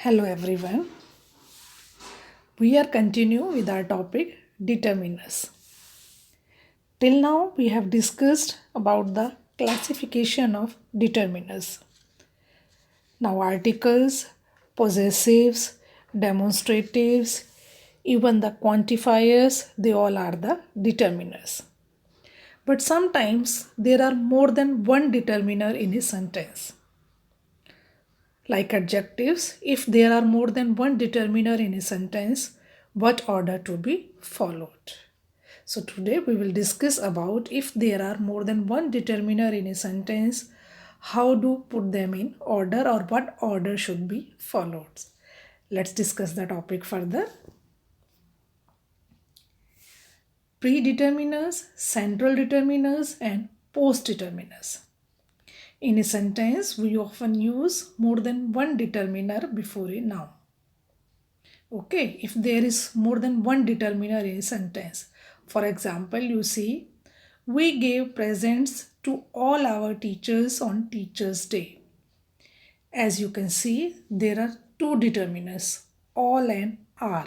Hello everyone. We are continue with our topic determiners. Till now we have discussed about the classification of determiners. Now articles, possessives, demonstratives, even the quantifiers, they all are the determiners. But sometimes there are more than one determiner in a sentence. Like adjectives, if there are more than one determiner in a sentence, what order to be followed? So today we will discuss about if there are more than one determiner in a sentence, how to put them in order or what order should be followed. Let's discuss the topic further. Predeterminers, central determiners and postdeterminers. In a sentence, we often use more than one determiner before a noun. Okay, if there is more than one determiner in a sentence. For example, you see, we gave presents to all our teachers on Teachers' Day. As you can see, there are two determiners, all and are.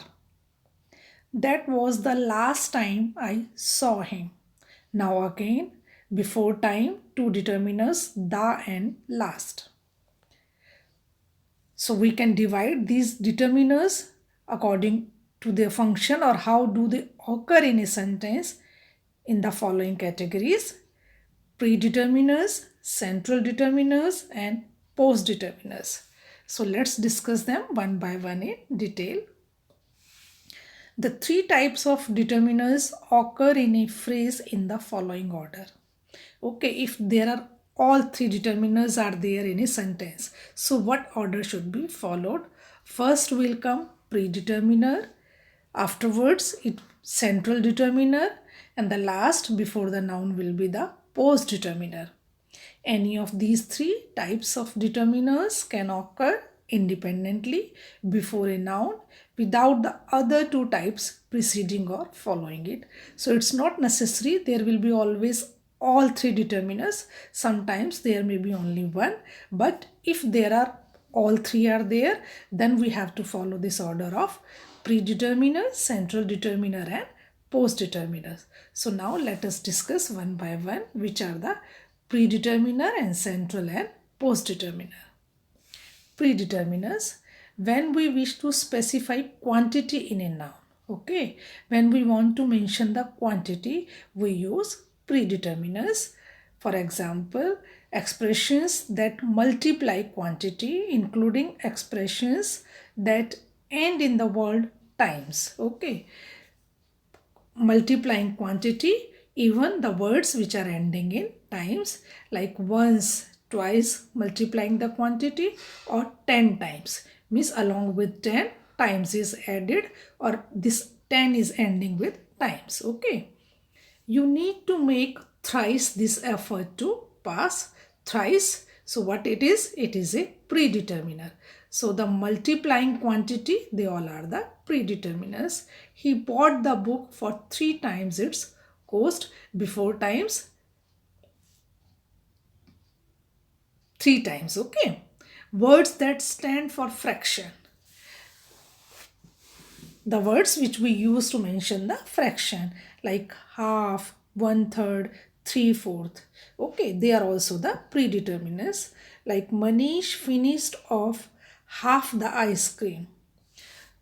That was the last time I saw him. Now again, before time, two determiners, the and last. So we can divide these determiners according to their function or how do they occur in a sentence in the following categories: predeterminers, central determiners and postdeterminers. So let's discuss them one by one in detail. The three types of determiners occur in a phrase in the following order. Okay, if there are all three determiners are there in a sentence, so what order should be followed? First will come predeterminer, afterwards it central determiner, and the last before the noun will be the postdeterminer. Any of these three types of determiners can occur independently before a noun without the other two types preceding or following it. So it's not necessary there will be always all three determiners. Sometimes there may be only one, but if there are all three are there, then we have to follow this order of predeterminer, central determiner and postdeterminers. So now let us discuss one by one which are the predeterminer and central and postdeterminer. Predeterminers, when we wish to specify quantity in a noun. Okay, when we want to mention the quantity, we use predeterminers. For example, expressions that multiply quantity, including expressions that end in the word times. Okay, multiplying quantity, even the words which are ending in times, like once, twice, multiplying the quantity, or 10 times, means along with 10 times is added, or this 10 is ending with times. Okay, you need to make thrice this effort to pass. Thrice, so what it is a predeterminer. So the multiplying quantity, they all are the predeterminers. He bought the book for 3 times its cost. Before times 3 times. Okay, words that stand for fraction, the words which we use to mention the fraction, like half, 1/3, 3/4. Okay, they are also the predeterminers. Like Manish finished off half the ice cream.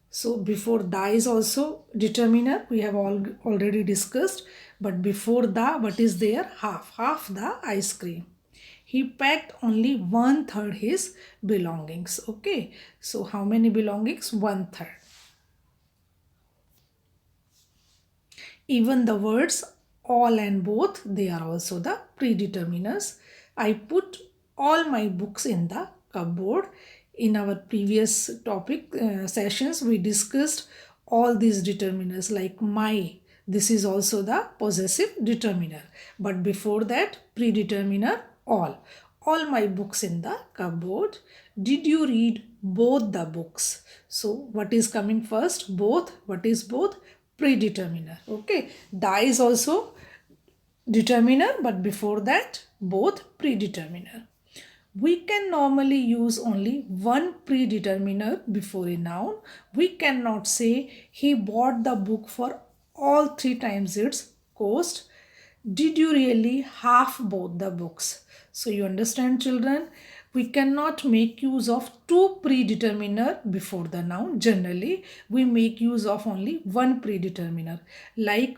So before the is also determiner, we have already discussed, but before the, what is there? Half the ice cream. He packed only 1/3 his belongings. Okay, so how many belongings? 1/3. Even the words all and both, they are also the predeterminers. I put all my books in the cupboard. In our previous topic sessions, we discussed all these determiners, like my. This is also the possessive determiner. But before that, predeterminer all. All my books in the cupboard. Did you read both the books? So what is coming first? Both. What is both? Predeterminer. Okay, the is also determiner, but before that both predeterminer. We can normally use only one predeterminer before a noun. We cannot say he bought the book for all 3 times its cost. Did you really half bought the books? So you understand, children, we cannot make use of two predeterminer before the noun. Generally, we make use of only one predeterminer, like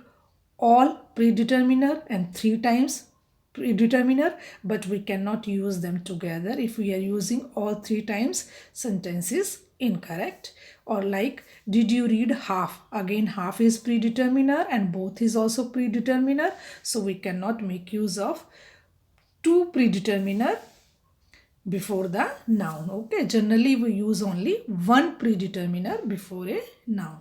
all predeterminer and 3 times predeterminer, but we cannot use them together. If we are using all 3 times, sentence is incorrect. Or like, did you read half? Again, half is predeterminer and both is also predeterminer, so we cannot make use of two predeterminer before the noun. Okay, generally we use only one predeterminer before a noun.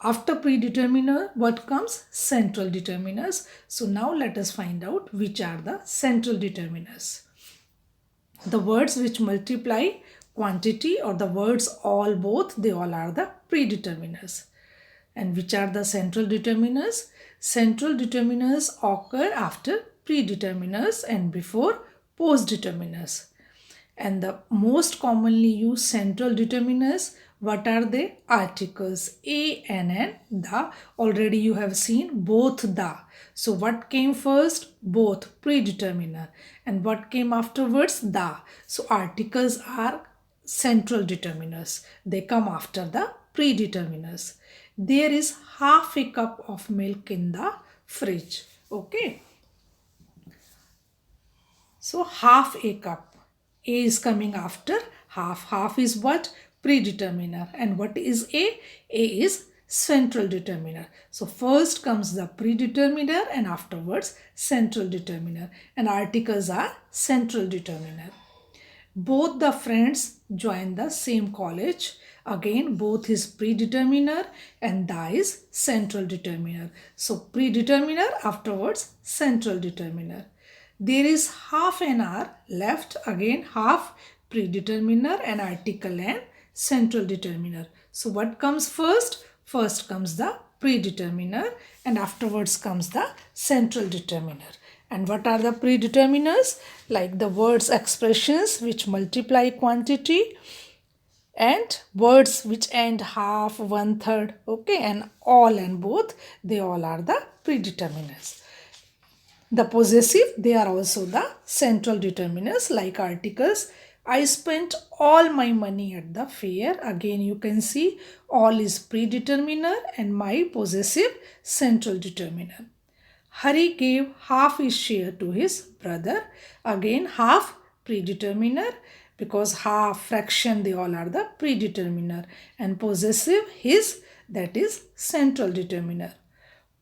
After predeterminer, what comes? Central determiners. So now let us find out which are the central determiners. The words which multiply quantity, or the words all, both, they all are the predeterminers. And which are the central determiners? Central determiners occur after predeterminers and before postdeterminers. And the most commonly used central determiners, what are they? Articles a and n, the. Already you have seen both the. So what came first? Both, predeterminer. And what came afterwards? The. So articles are central determiners. They come after the predeterminers. There is half a cup of milk in the fridge. Okay. So half a cup. A is coming after half. Half is what? Predeterminer. And what is A? A is central determiner. So first comes the predeterminer and afterwards central determiner. And articles are central determiner. Both the friends join the same college. Again, both is predeterminer and the is central determiner. So predeterminer, afterwards central determiner. There is half an hour left. Again, half, predeterminer and article and central determiner. So what comes first? First comes the predeterminer and afterwards comes the central determiner. And what are the predeterminers? Like the words expressions which multiply quantity, and words which end half, 1/3, okay, and all and both, they all are the predeterminers. The possessive, they are also the central determiners, like articles. I spent all my money at the fair. Again, you can see all is predeterminer and my possessive central determiner. Hari gave half his share to his brother. Again, half predeterminer, because half, fraction, they all are the predeterminer. And possessive, his, that is central determiner.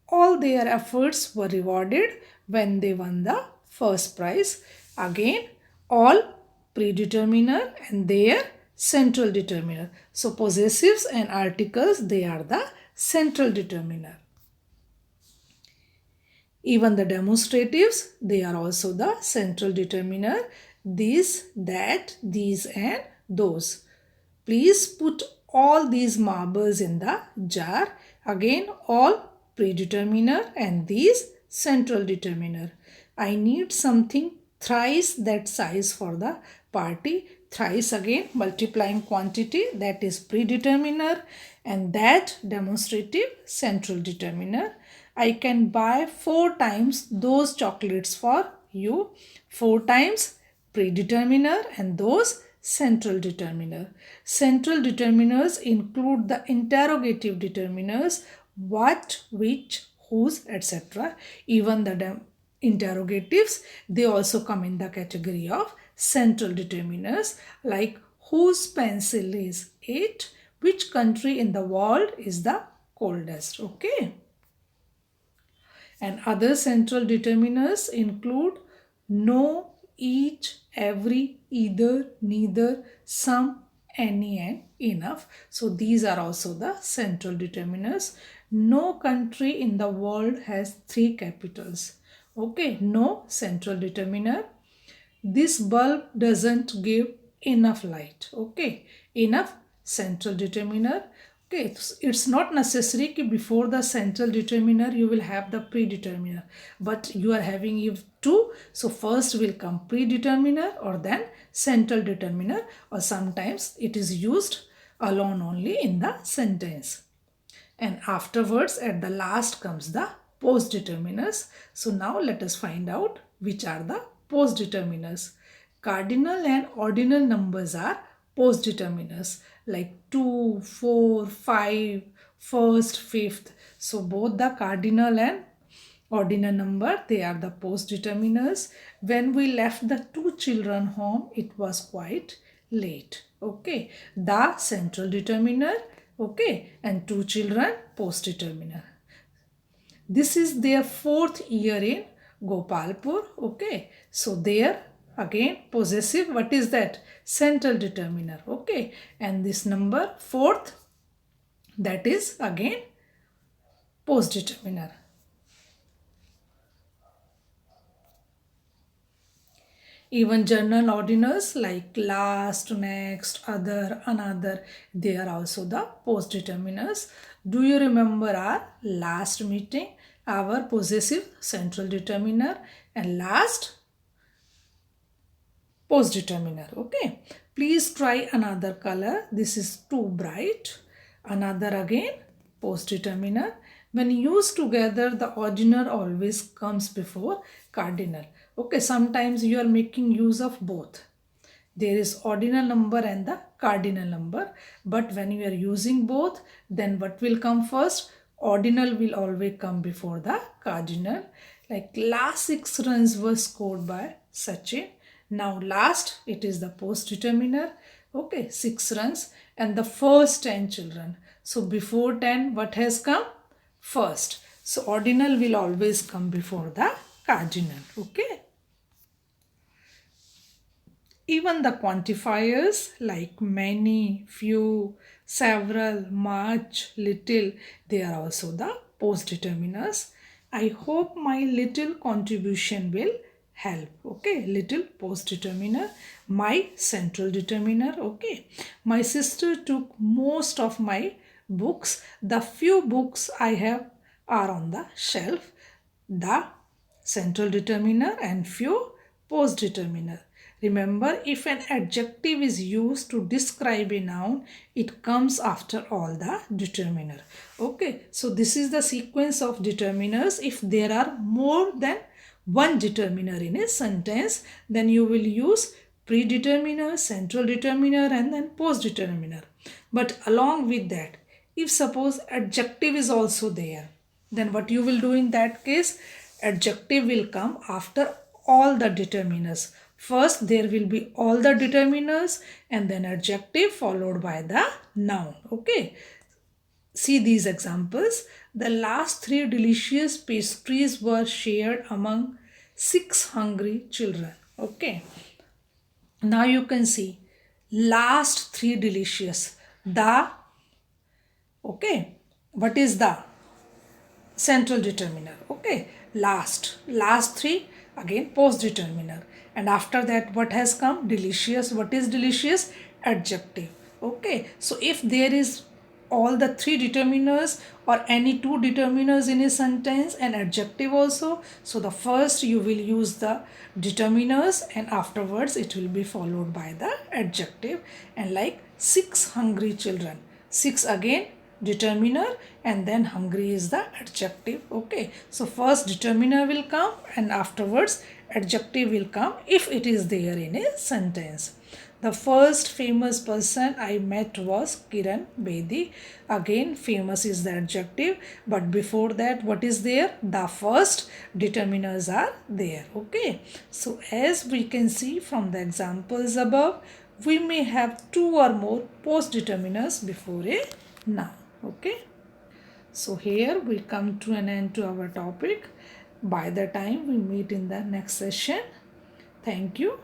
All their efforts were rewarded when they won the first prize. Again, all predeterminer and their central determiner. So possessives and articles, they are the central determiner. Even the demonstratives, they are also the central determiner. This, that, these and those. Please put all these marbles in the jar. Again, all predeterminer and these central determiner. I need something thrice that size for the party. Thrice, again multiplying quantity, that is predeterminer, and that demonstrative, central determiner. I can buy 4 times those chocolates for you. 4 times predeterminer and those central determiner. Central determiners include the interrogative determiners, what, which, whose, etc. Even the interrogatives, they also come in the category of central determiners, like whose pencil is it, which country in the world is the coldest. Okay. And other central determiners include no, each, every, either, neither, some, any and enough. So these are also the central determiners. No country in the world has 3 capitals. Okay, no, central determiner. This bulb doesn't give enough light. Okay, enough, central determiner. Okay, it's not necessary कि before the central determiner you will have the predeterminer, but you are having if two, so first will come predeterminer or then central determiner, or sometimes it is used alone only in the sentence. And afterwards at the last comes the post determiners. So now let us find out which are the post determiners. Cardinal and ordinal numbers are post determiners, like 2, 4, 5, first, fifth. So both the cardinal and ordinal number, they are the post determiners. When we left the two children home, it was quite late. Okay, the central determiner, okay, and two children post determiner. This is their fourth year in Gopalpur. Okay, so there again possessive, what is that? Central determiner. Okay, and this number fourth, that is again post determiner. Even general ordinals like last, next, other, another, they are also the post determiners. Do you remember our last meeting? Our possessive central determiner and last post determiner. Okay, please try another color. This is too bright. Another again post determiner. When used together, the ordinal always comes before cardinal. Okay, sometimes you are making use of both. There is ordinal number and the cardinal number, but when you are using both, then what will come first? Ordinal will always come before the cardinal. Like last 6 runs were scored by Sachin. Now last, it is the post determiner. Okay, 6 runs and the first 10 children. So before 10, what has come? First. So ordinal will always come before the cardinal. Okay. Even the quantifiers like many, few, several, much, little, they are also the post determiners. I hope my little contribution will help. Okay, little post determiner, my central determiner. Okay, my sister took most of my books. The few books I have are on the shelf. The central determiner and few post determiner. Remember, if an adjective is used to describe a noun, it comes after all the determiner. Okay, so this is the sequence of determiners. If there are more than one determiner in a sentence, then you will use predeterminer, central determiner, and then post determiner. But along with that, if suppose adjective is also there, then what you will do in that case? Adjective will come after all the determiners. First there will be all the determiners and then adjective followed by the noun. Okay, see these examples. The last 3 delicious pastries were shared among 6 hungry children. Okay, now you can see last 3 delicious. The, okay, what is the central determiner? Okay, last 3 again post determiner, and after that what has come? Delicious. What is delicious? Adjective. Okay, so if there is all the 3 determiners or any 2 determiners in a sentence and adjective also, so the first you will use the determiners and afterwards it will be followed by the adjective. And like 6 hungry children, 6 again determiner and then hungry is the adjective. Okay, so first determiner will come and afterwards adjective will come if it is there in a sentence. The first famous person I met was Kiran Bedi. Again famous is the adjective, but before that what is there? The first determiners are there. Okay, so as we can see from the examples above, we may have 2 or more post determiners before a noun. Okay, so here we come to an end to our topic. By the time we meet in the next session, thank you.